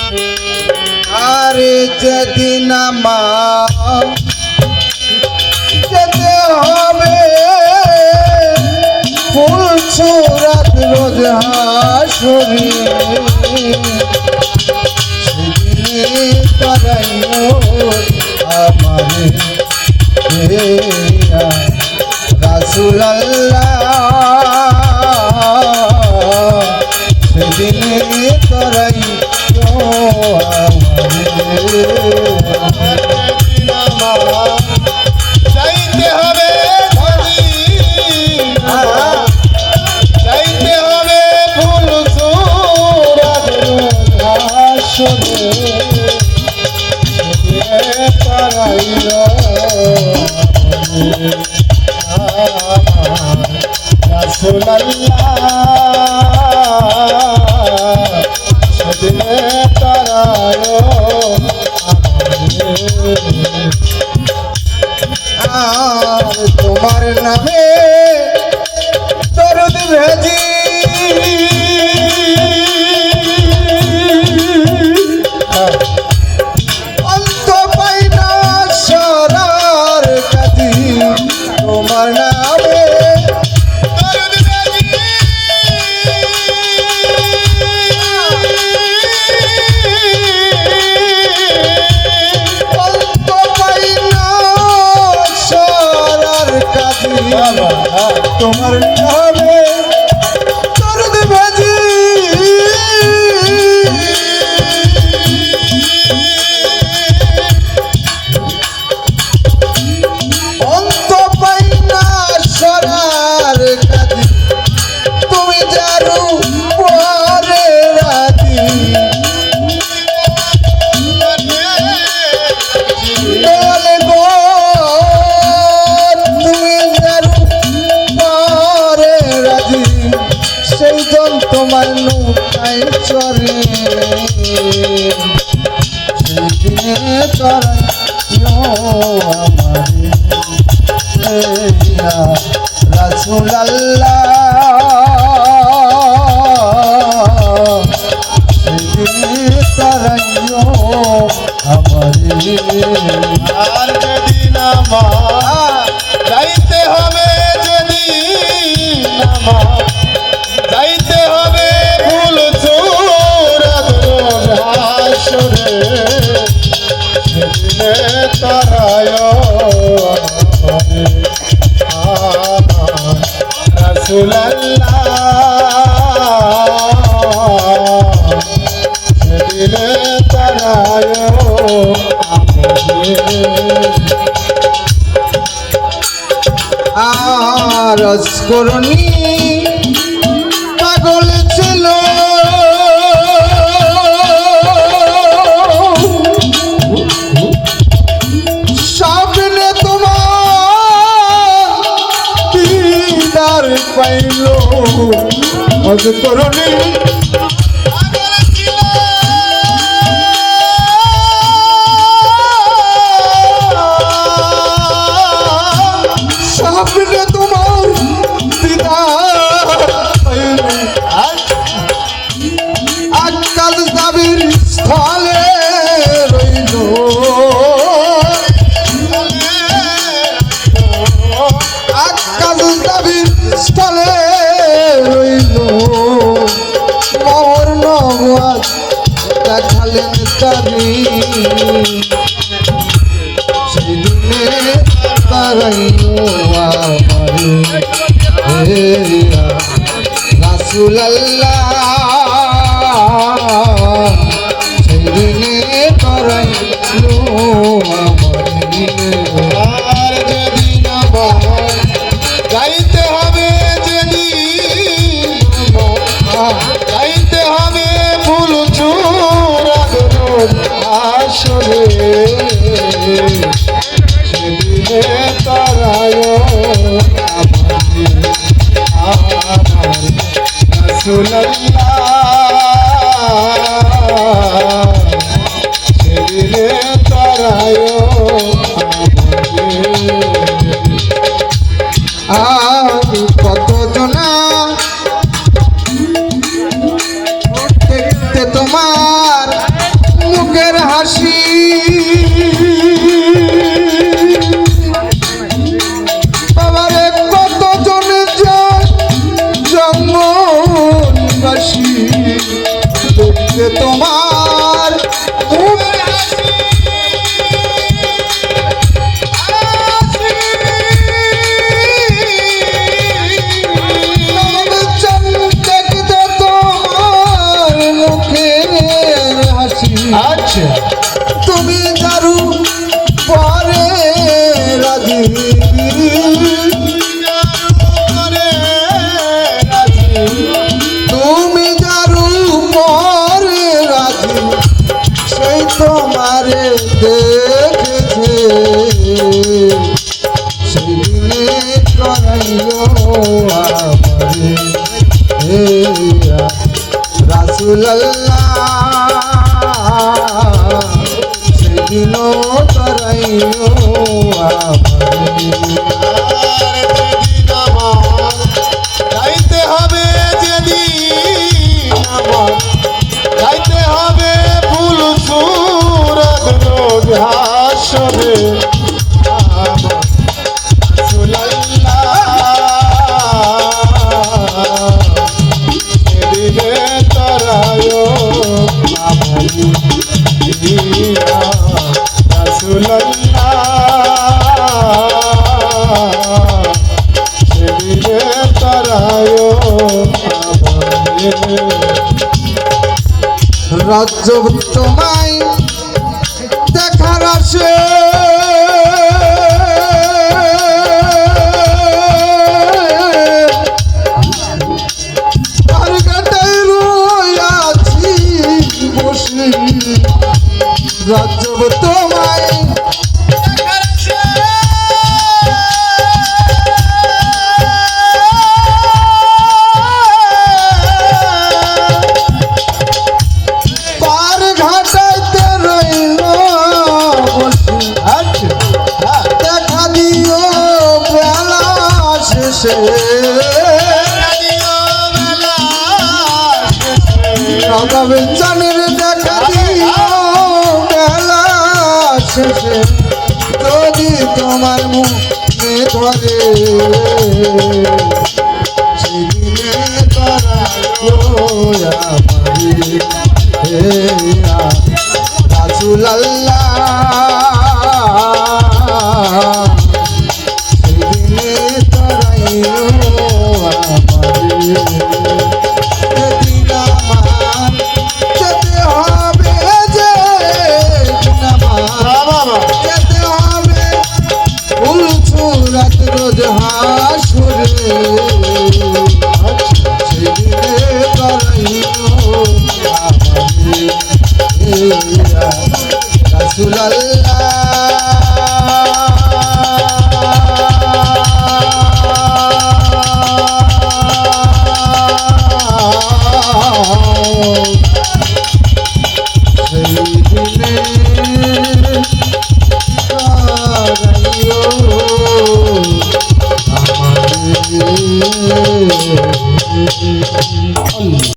আরে যেদিন আমার যেতে হবে ফুল ছুরাত রোজ হাসরে সেদিনে করাইও আমারে রাসূল আল্লাহ সেদিনে করাইও যাইতে হবে যাইতে হবে ফুল ছুরাত হাসরে তারাইও রাসূল আল্লাহ সেদিনে তারাইও আর তোমার নামে দরুদ ভেজি অন্ত পাই না সরার কাজী তোমার নামে অন্ত পাই না সরার কাজী তোমার নামে দরুদ ভেজি অন্ত পাই না সরার কাজী তুমি যারু পরে রাজি বলে গো তুমি যারু পরে রাজি সেই জন তোমার নৌকায় চরে সেই দিনে চরাইও আমারে রাসূল আল্লাহ সেদিনে চরাইও আমারে আর যেদিন আমার যাইতে হবে যেদিন আমার যাইতে হবে ফুল ছুরাত হাসরে সেদিনে তারাইও রাসূল আল্লাহ সেদিনে তারাইও আরজ করনি পাগল ছিল স্বপ্নে তোমার দিদার পাইল আরজ করনি স্বপ্নে তোমার দিদার পাইল আকাল দাবির স্থলে রইল আকাল দাবির স্থলে রইল মোর নবাজ দেখালেন তারি সেদিনে তারাইও আমারে রাসূল আল্লাহ সেদিনে তারাইও আমারে আর যেদিন আমার যাইতে হবে যেদিন যাইতে হবে ফুল ছুরাত হাসরে সেদিনে তারাইও আমারে রাসূল আল্লাহ যে তোমার মুখের হাসি দেখতে তোমার মুখের হাসি আচ্ছা তুমি দারু পরে রাজি তুমি দারু পরে রাজি সেই তোমারে দেখেছে সেদিনে করাইও আমারে রাসূলুল্লাহ সেদিনও করাইও আমারে গাইতে হবে যেদিন আমার গাইতে হবে ফুল সুরত রোজ হাসরে আমার রাসূলুল্লাহ সেদিনে তরায়ো আমারি দিয়া রাসূলুল্লাহ সেদিনে তরায়ো আমারি রাজ্য তোমায় দেখার আসে আর কাটাই রয়াছি বসে রাজ্য তোমায় দেখার আসে পার ঘাটাইতে রইল বসে দেখা দিও বেলা শেষে চানের দেখা দিও বেলা শেষে যদি তোমার মুখে ধরে সেদিনে তারা রাসূলুল্লাহ সেদিনে তারাইও আমারে যেদিন আমার যেতে হবে যেদিন আমার যেতে হবে ফুল সুরত রোজ হাসরে সেদিনে তারাইও আমারে রাসূলুল্লাহ